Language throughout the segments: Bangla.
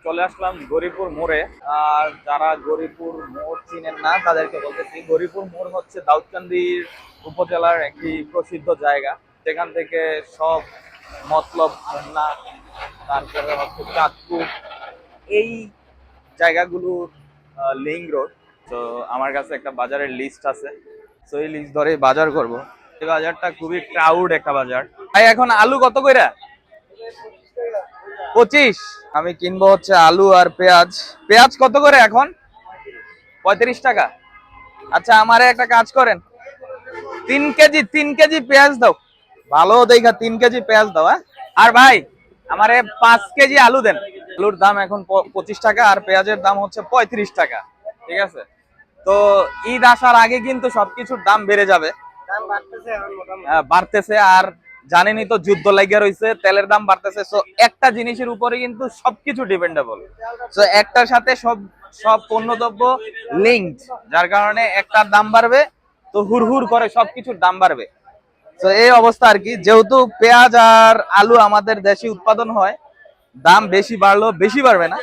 চলে আসলাম গরিপুর মোড়ে। আর যারা গরিপুর মোড় চিনেন না তাদেরকে বলতেছি, গরিপুর মোড় হচ্ছে দাউদকান্দির উপজেলার একটি প্রসিদ্ধ জায়গা। সেখান থেকে সব মতলব মোহনা, তারপরে হচ্ছে চাঁদপুর, এই জায়গাগুলোর লিঙ্ক রোড। তো আমার কাছে একটা বাজারের লিস্ট আছে, তো এই লিস্ট ধরে বাজার করব। এই বাজারটা খুবই ক্রাউড একটা বাজার। ভাই এখন আলু কত কইরা? 25। আমি কিনবো হচ্ছে আলু আর পেঁয়াজ। পেঁয়াজ কত করে এখন? 35 টাকা। আচ্ছা, আমারে একটা কাজ করেন, 3 কেজি পেঁয়াজ দাও। ভালো দেখা 3 কেজি পেঁয়াজ দাও। হ্যাঁ, আর ভাই আমারে 5 কেজি আলু দেন। আলুর দাম এখন 25 টাকা আর পেঁয়াজের দাম হচ্ছে 35 টাকা। ঠিক আছে, তো ঈদ আসার আগে কিন্তু সবকিছুর দাম বেড়ে যাবে, বাড়তেছে। আর জানেনই তো যুদ্ধ লাগিয়ে রয়েছে, তেলের দাম বাড়তেছে। সো একটা জিনিসের উপরে কিন্তু সবকিছু ডিপেন্ডেবল। সো একটার সাথে সব সব পণ্যদ্রব্য লিঙ্কড, যার কারণে একটার দাম বাড়বে তো হুড়হুড় করে সবকিছুর দাম বাড়বে। তো এই অবস্থা আর কি। যেহেতু পেঁয়াজ আর আলু আমাদের দেশে উৎপাদন হয়, দাম বেশি বাড়লেও বেশি বাড়বে না,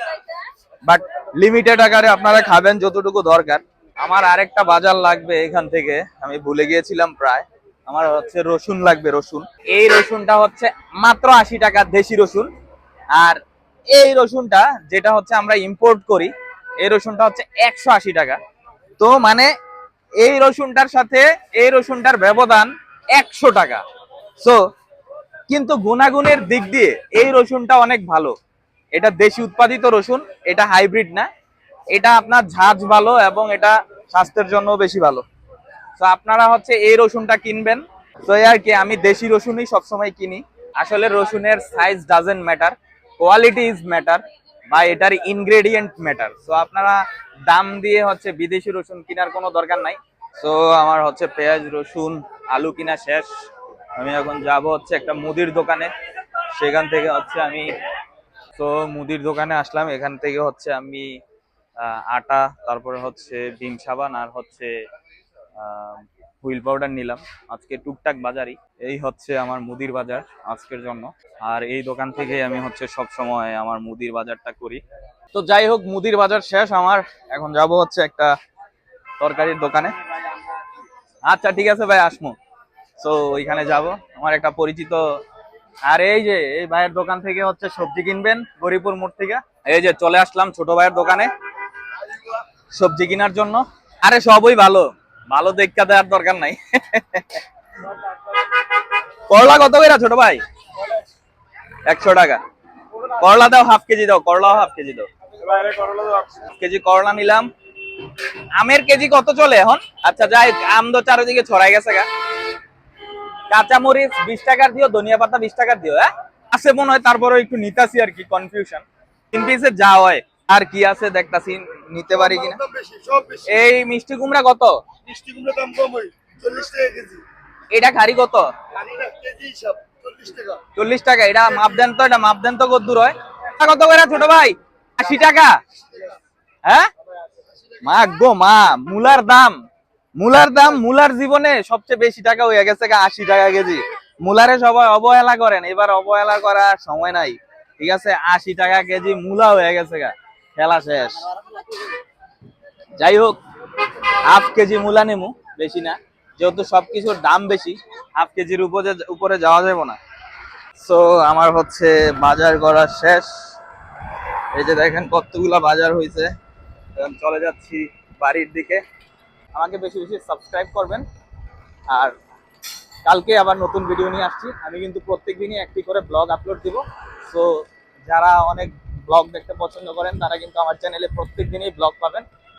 বাট লিমিটেড আকারে আপনারা খাবেন যতটুকু দরকার। আমার আরেকটা বাজার লাগবে এখান থেকে, আমি ভুলে গিয়েছিলাম প্রায়। আমার হচ্ছে রসুন লাগবে, রসুন। এই রসুনটা হচ্ছে মাত্র 80 টাকা, দেশি রসুন। আর এই রসুনটা যেটা হচ্ছে আমরা ইম্পোর্ট করি, এই রসুনটা হচ্ছে 180 টাকা। তো মানে এই রসুনটার সাথে এই রসুনটার ব্যবধান 100 টাকা। সো কিন্তু গুণাগুণের দিক দিয়ে এই রসুনটা অনেক ভালো। এটা দেশি উৎপাদিত রসুন, এটা হাইব্রিড না। এটা আপনার ঝাঁজ ভালো এবং এটা স্বাস্থ্যের জন্য বেশি ভালো। তো আপনারা হচ্ছে এই রসুনটা কিনবেন। তো এই আর কি, আমি দেশি রসুনই সবসময় কিনি। আসলে রসুনের size doesn't matter, quality is matter, বা এটার ইনগ্রেডিয়েন্ট ম্যাটার। তো আপনারা দাম দিয়ে হচ্ছে বিদেশি রসুন কেনার কোনো দরকার নাই। তো আমার হচ্ছে পেঁয়াজ, রসুন, আলু কিনা শেষ। আমি এখন যাব হচ্ছে একটা মুদির দোকানে, সেখান থেকে হচ্ছে আমি, তো মুদির দোকানে আসলাম। এখান থেকে হচ্ছে আমি আটা, তারপরে হচ্ছে ভিম সাবান আর হচ্ছে হুইল পাউডার নিলাম। আজকে টুকটাক বাজারই। এই হচ্ছে আমার মুদির বাজার আজকের জন্য। আর এই দোকান থেকে আমি হচ্ছে সব সময় আমার মুদির বাজারটা করি। তো যাই হোক, মুদির বাজার শেষ আমার। এখন যাব হচ্ছে একটা তরকারির দোকানে। আচ্ছা ঠিক আছে ভাই, আসমো। তো ওইখানে যাব, আমার একটা পরিচিত। আর এই যে এই ভাইয়ের দোকান থেকে হচ্ছে সবজি কিনবেন, গরিপুর মোড় থেকে। এই যে চলে আসলাম ছোট ভাইয়ের দোকানে সবজি কেনার জন্য। আরে সবই ভালো, ভালো দেখা দেওয়ার দরকার নাই। করলা কত করে ছোট ভাই? 100 টাকা। করলা দাও হাফ কেজি দাও, করলাও হাফ কেজি দাও। কেজি করলা নিলাম। আমের কেজি কত চলে এখন? আচ্ছা যাই, আম তো চারিদিকে ছড়াই গেছে গা। কাঁচামরিচ 20 টাকার দিও, ধনিয়া পাতা 20 টাকার দিও। হ্যাঁ আছে মনে হয়, তারপরে একটু নিতাছি আর কি, কনফিউশন। 3 পিসে যা হয়। আর কি আছে দেখতাছি, নিতে পারি কিনা। এই মিষ্টি কুমড়া কত? মিষ্টি কুমড়া দাম কম, 40 টাকা কেজি। এটা খারি কত? কেজি 40 টাকা। 40 টাকা। এটা মাপ দেন তো, এটা মাপ দেন তো কত দূর হয়। কত করে ছোট ভাই? 80 টাকা। হ্যাঁ মা গো মা, মুলার জীবনে সবচেয়ে বেশি টাকা হয়ে গেছে 80 টাকা কেজি। মুলারে সবাই অবহেলা করেন, এবার অবহেলা করার সময় নাই। ঠিক আছে, 80 টাকা কেজি মূলা হয়ে গেছে গা, খেলা শেষ। যাই হোক, হাফ কেজি মূলা নেমু, বেশি না, যেহেতু সবকিছুর দাম বেশি, হাফ কেজির উপরে যাওয়া যাবে না। সো আমার হচ্ছে বাজার করা শেষ। এই যে দেখেন কতগুলা বাজার হয়েছে। এখন চলে যাচ্ছি বাড়ির দিকে। আমাকে বেশি বেশি সাবস্ক্রাইব করবেন। আর কালকে আবার নতুন ভিডিও নিয়ে আসছি। আমি কিন্তু প্রত্যেকদিনই একটি করে ব্লগ আপলোড দিব। সো যারা অনেক ব্লগ দেখতে পছন্দ করেন তারা কিন্তু আমার চ্যানেলে প্রত্যেকদিনই ব্লগ পাবেন।